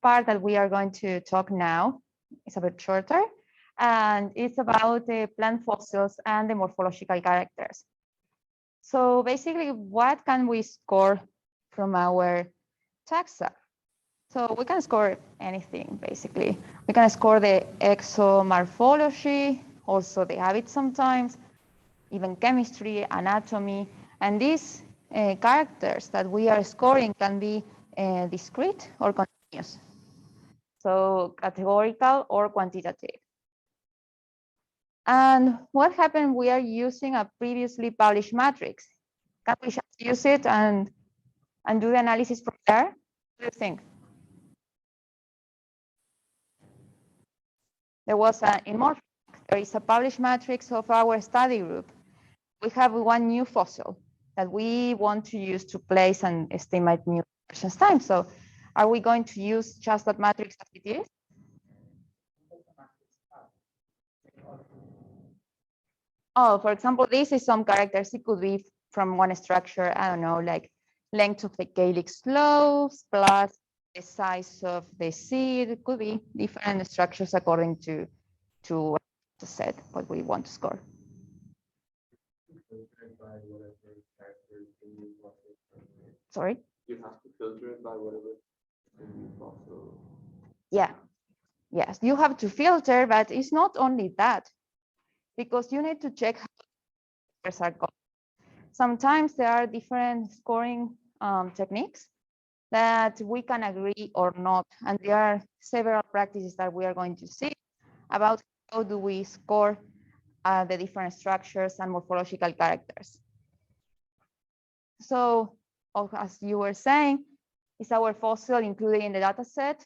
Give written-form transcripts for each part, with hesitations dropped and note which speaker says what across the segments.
Speaker 1: part that we are going to talk now is a bit shorter, and it's about the plant fossils and the morphological characters. So basically, what can we score from our taxa? So we can score anything, basically. We can score the exomorphology, also the habits sometimes, even chemistry, anatomy, and these characters that we are scoring can be discrete or continuous. So categorical or quantitative. And what happened, we are using a previously published matrix. Can we just use it and do the analysis from there? What do you think? There was there is a published matrix of our study group. We have one new fossil that we want to use to place and estimate new versions time. So are we going to use just that matrix as it is? Oh, for example, this is some characters. It could be from one structure, I don't know, like length of the calyx lobes plus the size of the seed. It could be different structures according to what the set, what we want to score. Sorry?
Speaker 2: You have to filter it by whatever fossil.
Speaker 1: Yeah. Yes, you have to filter, but it's not only that, because you need to check how the are called. Sometimes there are different scoring techniques that we can agree or not, and there are several practices that we are going to see about how do we score the different structures and morphological characters. So, as you were saying, is our fossil included in the data set,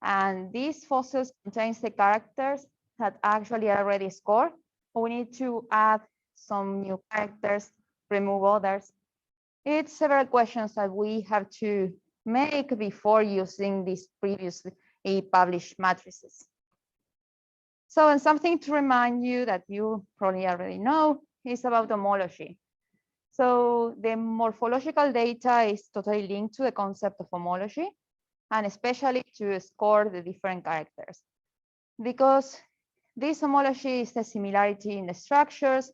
Speaker 1: and these fossils contains the characters that actually are already scored. We need to add some new characters, remove others. It's several questions that we have to make before using these previously published matrices. So, and something to remind you that you probably already know is about homology. So the morphological data is totally linked to the concept of homology, and especially to score the different characters. Because this homology is the similarity in the structures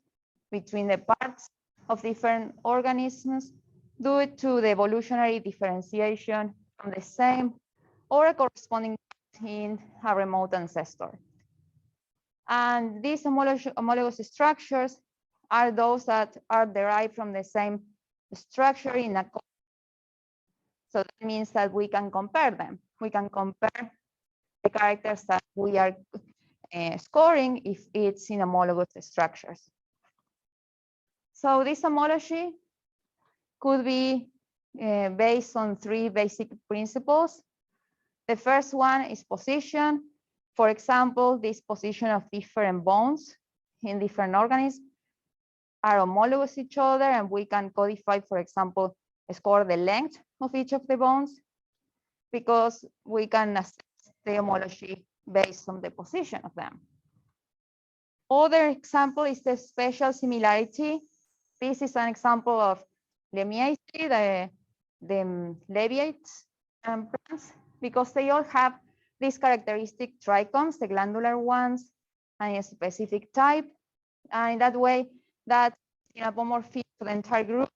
Speaker 1: between the parts of different organisms due to the evolutionary differentiation from the same or a corresponding in a remote ancestor. And these homologous structures are those that are derived from the same structure in a. So that means that we can compare them. We can compare the characters that we are scoring if it's in homologous structures. So this homology could be based on 3 basic principles. The first one is position. For example, this position of different bones in different organisms are homologous each other, and we can codify, for example, score the length of each of the bones because we can assess the homology based on the position of them. Other example is the spatial similarity. This is an example of Lemiaceae, the leviates plants, because they all have these characteristic trichomes, the glandular ones, and a specific type. And in that way, that synapomorphism for the entire group,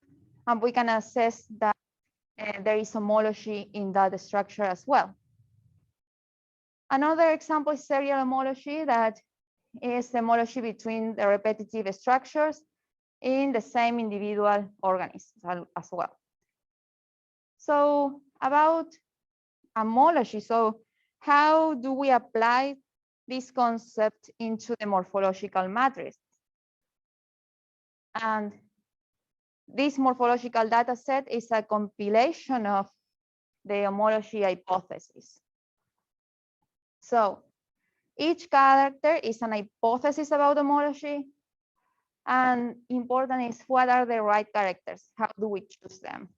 Speaker 1: and we can assess that there is homology in that structure as well. Another example is serial homology, that is the homology between the repetitive structures in the same individual organisms as well. So about homology, so how do we apply this concept into the morphological matrix? And this morphological data set is a compilation of the homology hypothesis. So each character is an hypothesis about homology, and important is what are the right characters? How do we choose them?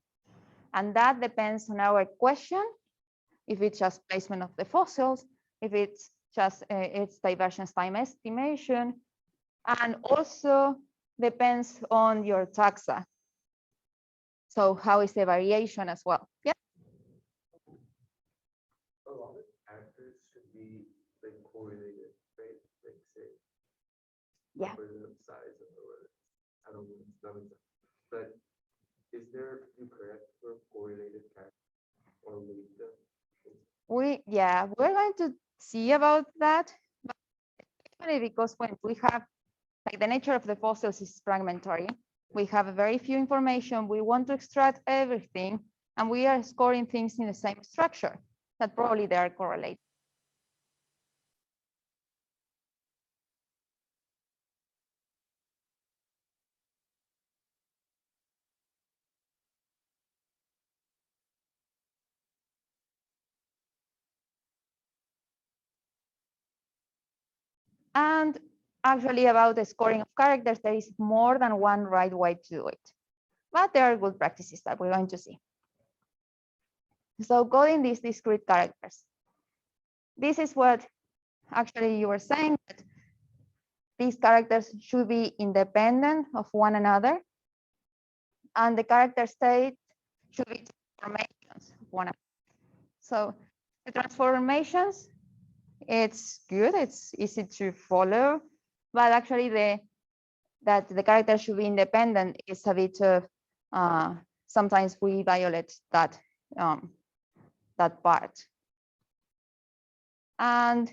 Speaker 1: And that depends on our question, if it's just placement of the fossils, if it's just its divergence time estimation, and also depends on your taxa. So how is the variation as well? Yeah.
Speaker 2: characters should be like correlated, right? Like say,
Speaker 1: Yeah.
Speaker 2: for the size of the word. I don't know, it's not exact. But is there you correct for correlated characters or weight them?
Speaker 1: We're going to see about that. But only because when we have, like, the nature of the fossils is fragmentary, we have very few information, we want to extract everything, and we are scoring things in the same structure that probably they are correlated. And actually, about the scoring of characters, there is more than one right way to do it. But there are good practices that we're going to see. So coding these discrete characters. This is what actually you were saying, that these characters should be independent of one another. And the character state should be transformations of one another. So the transformations, it's good, it's easy to follow, but actually that the character should be independent is a bit of, sometimes we violate that, that part. And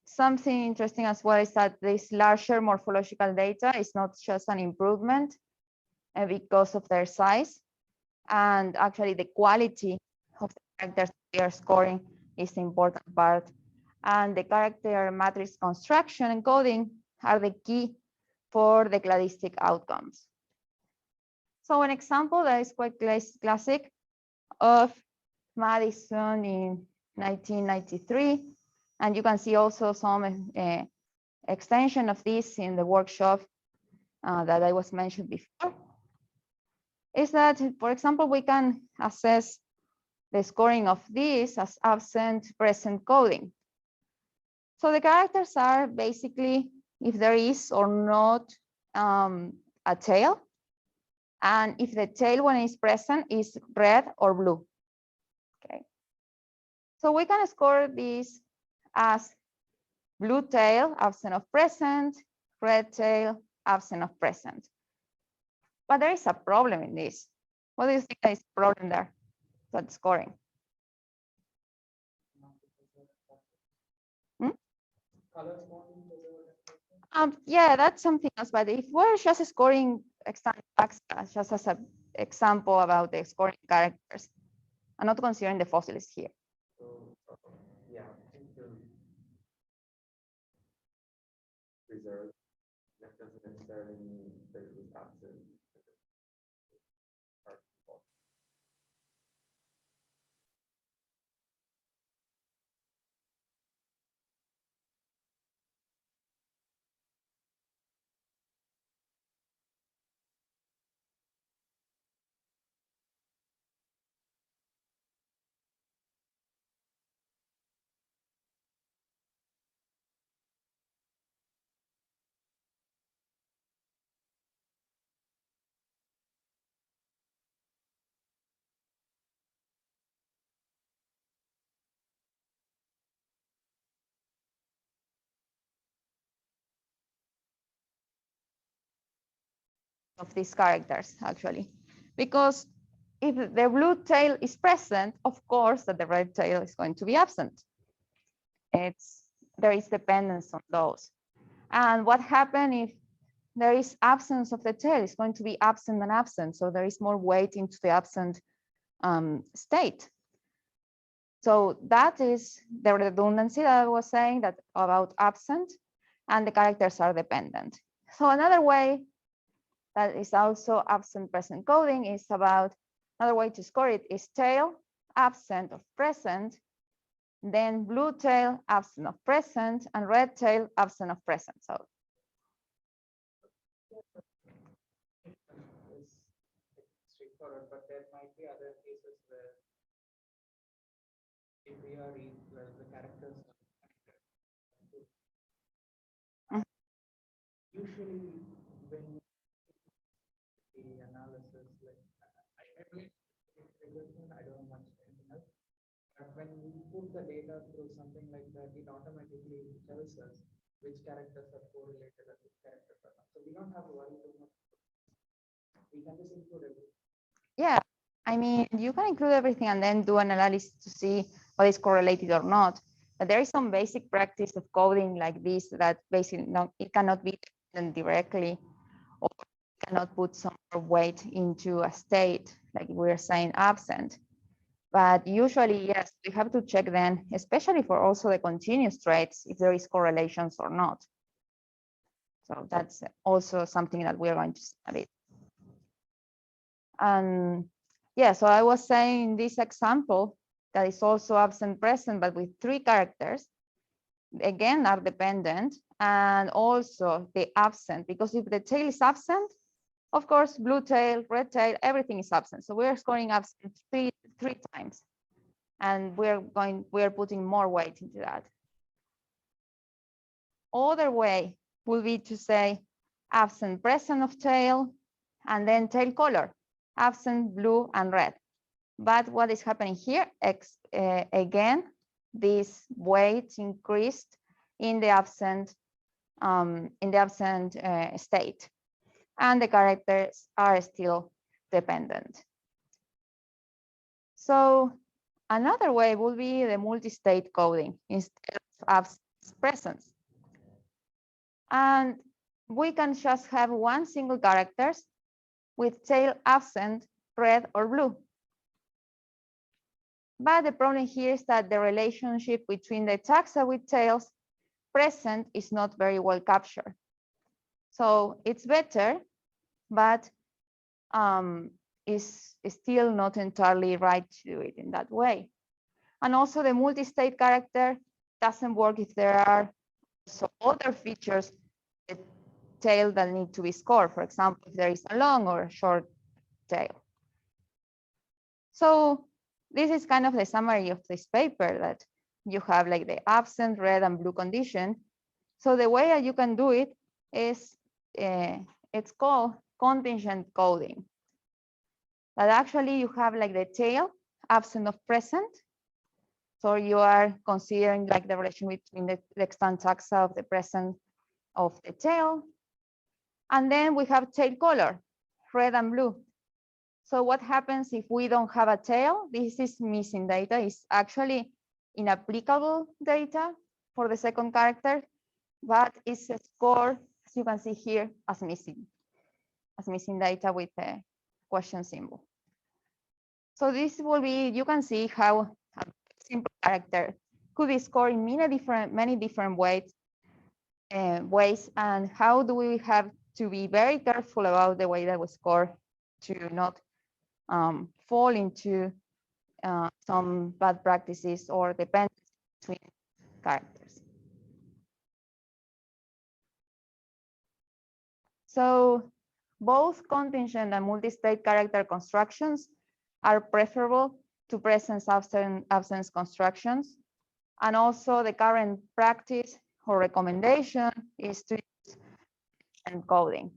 Speaker 1: something interesting as well is that this larger morphological data is not just an improvement because of their size, and actually the quality of the characters we are scoring is the important part. And the character matrix construction and coding are the key for the cladistic outcomes. So an example that is quite classic of Madison in 1993, and you can see also some extension of this in the workshop that I was mentioned before, is that, for example, we can assess the scoring of this as absent present coding. So the characters are basically if there is or not a tail, and if the tail when it's present is red or blue. Okay. So we can score this as blue tail, absent of present, red tail, absent of present. But there is a problem in this. What do you think is the problem there, that scoring? Hmm? Yeah, that's something else. But if we're just scoring just as an example about the scoring characters, I'm not considering the fossils here.
Speaker 2: So, yeah, I think the reserve, that doesn't necessarily mean that it was absent.
Speaker 1: Of these characters, actually, because if the blue tail is present, of course that the red tail is going to be absent. There is dependence on those. And what happens if there is absence of the tail? It's going to be absent and absent, so there is more weight into the absent state. So that is the redundancy that I was saying that about absent, and the characters are dependent. So another way that is also absent present coding is about, another way to score it is tail absent of present, then blue tail absent of present, and red tail absent of present. So
Speaker 3: straightforward, but there might be other cases where if we are where the characters usually when the analysis, like I believe I don't know much anything else, but when we put the data through something like that, it automatically tells us which characters are correlated and which characters are not. So we don't have to worry too much. We can just include everything.
Speaker 1: Yeah, I mean, you can include everything and then do an analysis to see what is correlated or not. But there is some basic practice of coding like this that basically it cannot be done directly, or cannot put some more weight into a state, like we're saying absent. But usually, yes, we have to check then, especially for also the continuous traits, if there is correlations or not. So that's also something that we're going to see a bit. And yeah, so I was saying this example that is also absent present, but with 3 characters, again, are dependent, and also the absent, because if the tail is absent, of course, blue tail, red tail, everything is absent. So we're scoring absent three times, and we're putting more weight into that. Other way will be to say absent present of tail, and then tail color, absent blue and red. But what is happening here? Again, this weight increased in the absent state, and the characters are still dependent. So another way would be the multi-state coding instead of absent presence. And we can just have one single characters with tail absent, red or blue. But the problem here is that the relationship between the taxa with tails present is not very well captured. So it's better, but is still not entirely right to do it in that way. And also the multi-state character doesn't work if there are also other features, the tail that need to be scored. For example, if there is a long or a short tail. So this is kind of the summary of this paper, that you have like the absent, red and blue condition. So the way that you can do it is, it's called contingent coding. That actually you have like the tail absent of present. So you are considering like the relation between the extant taxa of the present of the tail. And then we have tail color, red and blue. So what happens if we don't have a tail? This is missing data. It's actually inapplicable data for the second character, but it's scored, as you can see here, as missing data with a question symbol. So this will be, you can see how a simple character could be scored in many different ways, and how do we have to be very careful about the way that we score to not fall into some bad practices or dependency between characters. So both contingent and multi-state character constructions are preferable to presence absence constructions. And also the current practice or recommendation is to use encoding.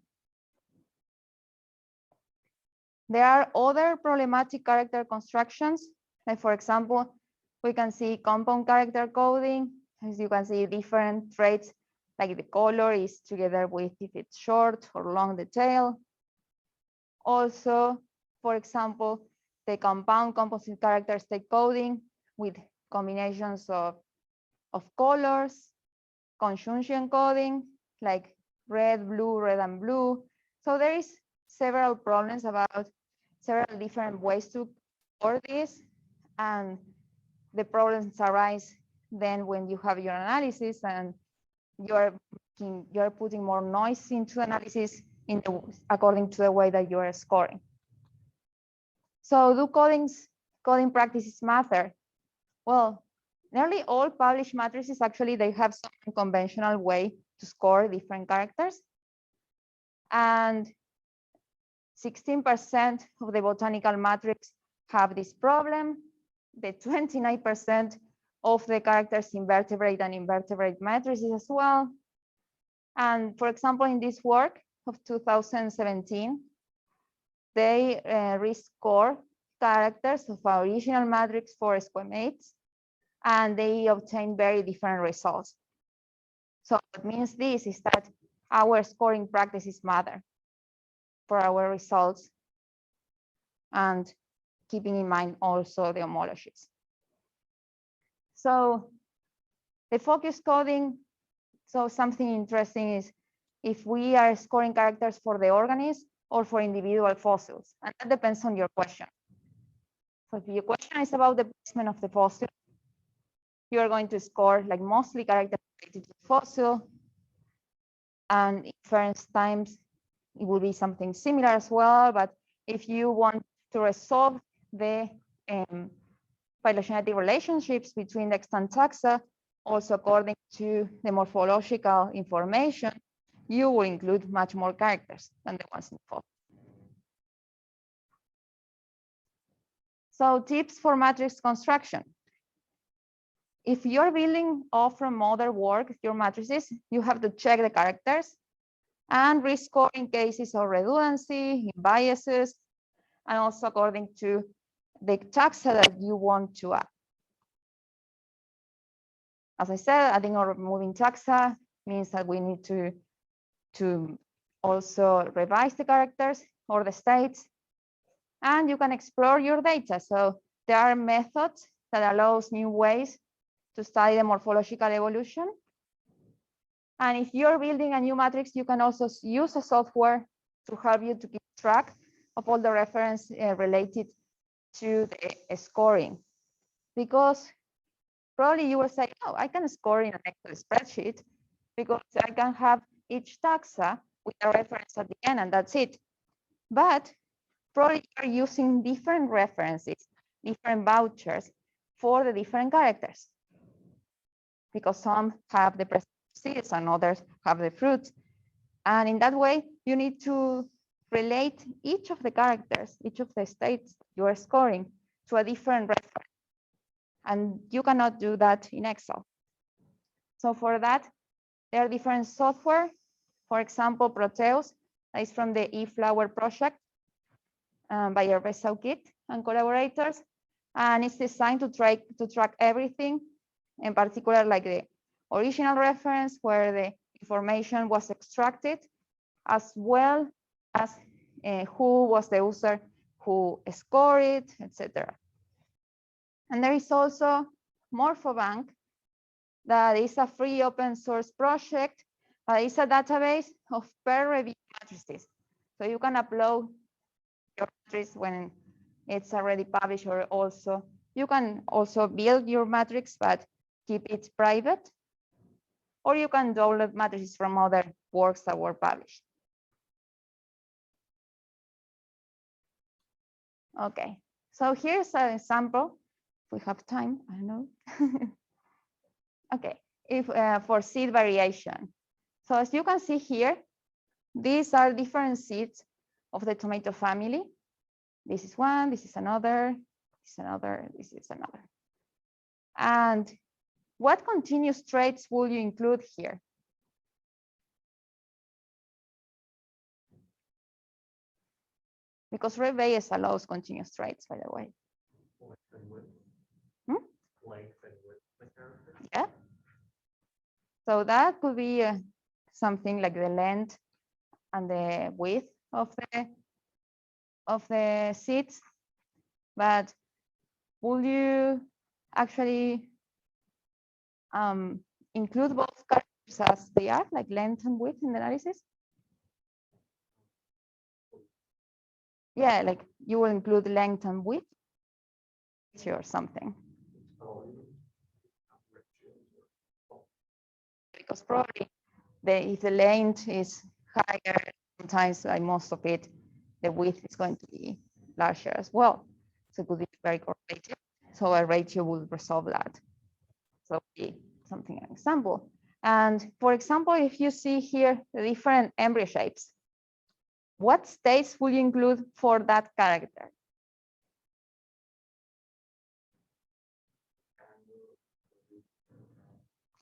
Speaker 1: There are other problematic character constructions. Like for example, we can see compound character coding. As you can see, different traits, like the color is together with if it's short or long the tail. Also, for example, the compound composite character state coding with combinations of colors, conjunction coding, like red, blue, red, and blue. So there is several problems about several different ways to score this, and the problems arise then when you have your analysis and you're putting more noise into analysis according to the way that you are scoring. So do coding practices matter? Well, nearly all published matrices actually they have some conventional way to score different characters, and 16% of the botanical matrix have this problem. The 29% of the characters in vertebrate and invertebrate matrices as well. And for example, in this work of 2017, they rescore characters of our original matrix for squamates and they obtain very different results. So what means this is that our scoring practices matter for our results, and keeping in mind also the homologies. So the focus coding, so something interesting is if we are scoring characters for the organism or for individual fossils, and that depends on your question. So if your question is about the placement of the fossil, you are going to score like mostly characters related to the fossil, and inference times, it will be something similar as well. But if you want to resolve the phylogenetic relationships between the extant taxa, also according to the morphological information, you will include much more characters than the ones in the fossil. So tips for matrix construction. If you're building off from other work, your matrices, you have to check the characters and rescore in cases of redundancy, in biases, and also according to the taxa that you want to add. As I said, adding or removing taxa means that we need to also revise the characters or the states, and you can explore your data. So there are methods that allows new ways to study the morphological evolution. And if you're building a new matrix, you can also use a software to help you to keep track of all the reference related to the scoring. Because probably you will say, oh, I can score in an Excel spreadsheet because I can have each taxa with a reference at the end, and that's it. But probably you're using different references, different vouchers for the different characters, because some have the seeds and others have the fruits. And in that way, you need to relate each of the characters, each of the states you are scoring to a different reference. And you cannot do that in Excel. So for that, there are different software. For example, Proteus, that is from the eFlower project by Erbesau Kit and collaborators. And it's designed to track everything, in particular like the original reference where the information was extracted, as well as who was the user who scored it, etc. And there is also Morphobank, that is a free open source project. It's a database of peer review matrices. So you can upload your matrix when it's already published, or also you can also build your matrix but keep it private, or you can download matrices from other works that were published. Okay, so here's an example. If we have time, I don't know. Okay, if for seed variation. So as you can see here, these are different seeds of the tomato family. This is one, this is another, this is another, this is another. And what continuous traits will you include here? Because Red Bayes allows continuous traits, by the way. Yeah. So that could be something like the length and the width of the seeds. But will you actually include both characters as they are, like length and width in the analysis? Yeah, like you will include length and width or something. Because probably if the length is higher, sometimes like most of it, the width is going to be larger as well. So it could be very correlated. So a ratio will resolve that. So something an example. And for example, if you see here the different embryo shapes, what states will you include for that character?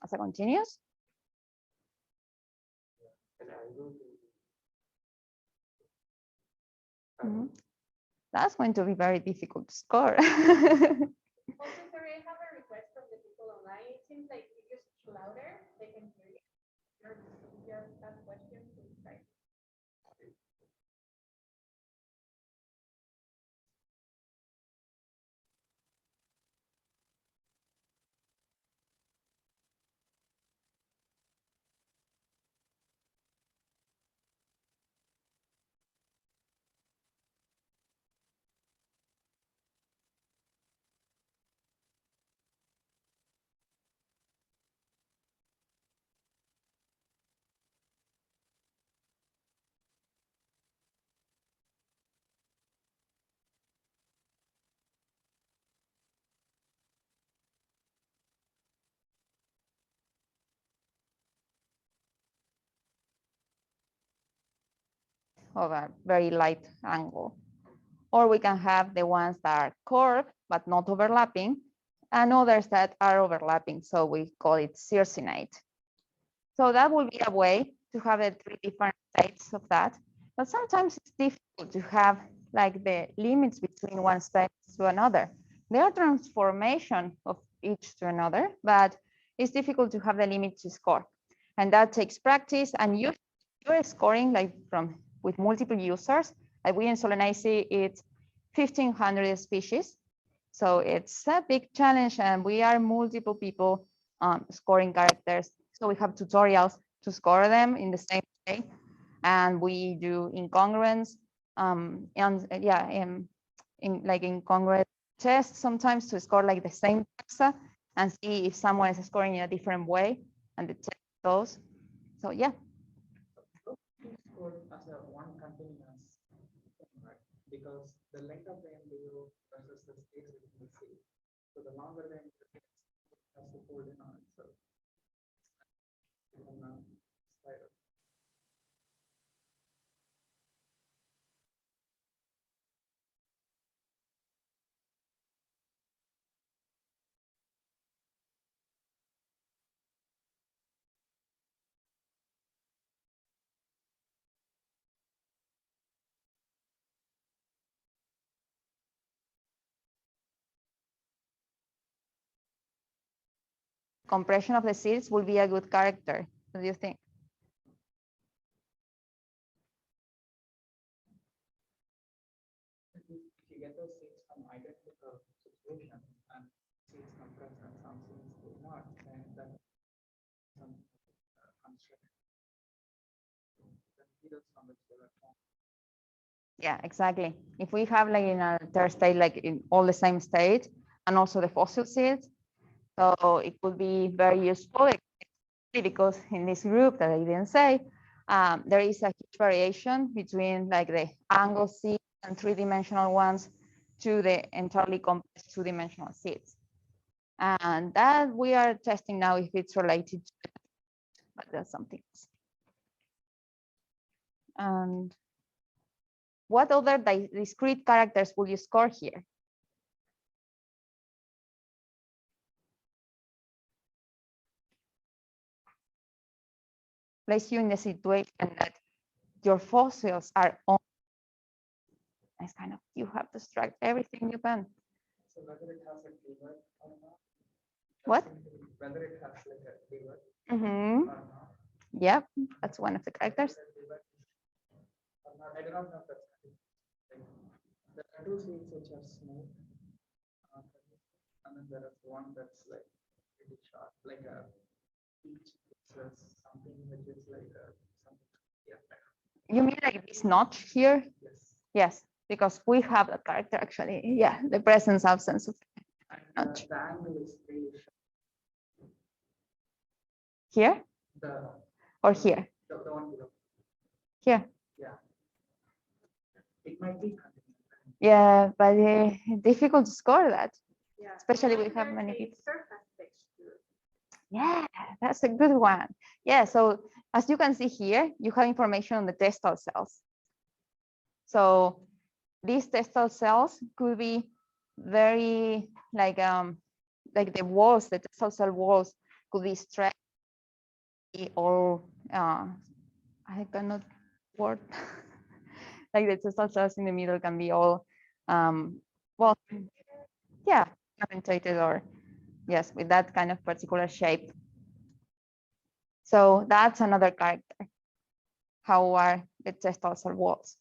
Speaker 1: As a continuous? Mm-hmm. That's going to be very difficult to score.
Speaker 4: Also, sorry, I have a request from the people seems like if you speak louder, they can hear you. Your last question, please, right?
Speaker 1: of a very light angle. Or we can have the ones that are curved but not overlapping, and others that are overlapping, so we call it circinate. So that will be a way to have the three different states of that. But sometimes it's difficult to have like the limits between one state to another. There are transformation of each to another, but it's difficult to have the limit to score. And that takes practice, and you're scoring like from with multiple users. Like we in Solanacy, it's 1,500 species. So it's a big challenge, and we are multiple people scoring characters. So we have tutorials to score them in the same way, and we do incongruence, and yeah, in like incongruent tests sometimes to score like the same taxa and see if someone is scoring in a different way, and the test those. So yeah.
Speaker 3: Scored as a one continuous thing, right? Because the length of the embryo versus the space within the cell. So the longer the embryo gets, it has to hold in on itself. Spider.
Speaker 1: Compression of the seeds will be a good character. What do you think?
Speaker 3: If you get those seeds from identical situations and seeds compress and some seeds do not, then that some construct the fields from which they were formed.
Speaker 1: Yeah, exactly. If we have like in a third state, like in all the same state, and also the fossil seeds, so it could be very useful because in this group that I didn't say, there is a huge variation between like the angle seeds and three-dimensional ones to the entirely compressed two-dimensional seeds. And that we are testing now if it's related to it, but that's something else. And what other discrete characters will you score here? Place you in the situation that your fossils are on. It's kind of, you have to extract everything you can.
Speaker 3: So whether it has a keyword or not.
Speaker 1: What?
Speaker 3: Whether it has like a keyword
Speaker 1: Mm-hmm.
Speaker 3: or not.
Speaker 1: Yep, that's one of the characters.
Speaker 3: I do not know if that's like, there are two seeds which are smooth, and then there is one that's like pretty sharp, like a peach. It's something which is like a something. Yeah.
Speaker 1: You mean like this notch here?
Speaker 3: Yes.
Speaker 1: Yes, because we have that character actually. Yeah, the presence absence of
Speaker 3: And
Speaker 1: notch.
Speaker 3: the angle is really sharp.
Speaker 1: Here
Speaker 3: The
Speaker 1: or here?
Speaker 3: the one below.
Speaker 1: Here.
Speaker 3: Yeah. It might be continuous.
Speaker 1: Yeah, but difficult to score that.
Speaker 4: Yeah.
Speaker 1: Especially we have many people. Yeah, that's a good one. Yeah, so as you can see here, you have information on the testal cells. So these testal cells could be very like the walls, the testal cell walls could be stretched or I cannot word like the testal cells in the middle can be all well, yeah, orientated or Yes, with that kind of particular shape. So that's another character. How are the test dorsal walls?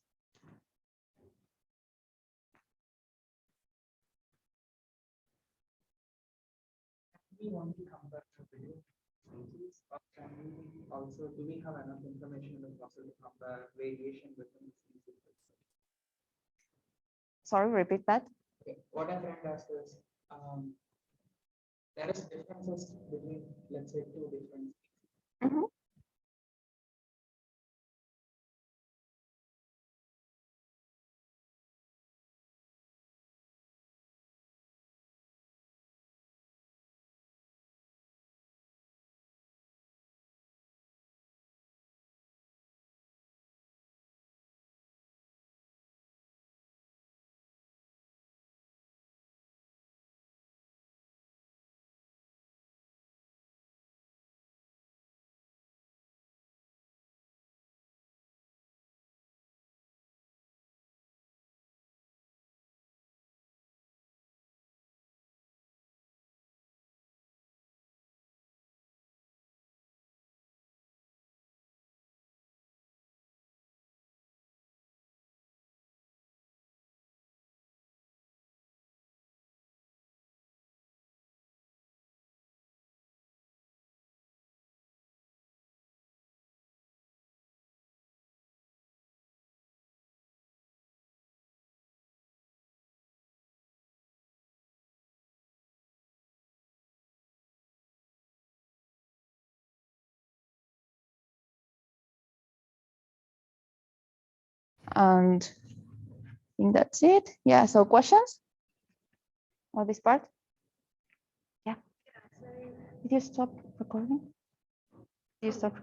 Speaker 3: We only compare to video species, or can we also, do we have enough information in the fossil to compare variation within the species itself?
Speaker 1: Sorry, repeat that.
Speaker 3: Okay, what I'm trying to ask is, there is differences between, let's say, two different species.
Speaker 1: Mhm. And I think that's it. Yeah, so questions on this part? Yeah. Did you stop recording? Did you stop?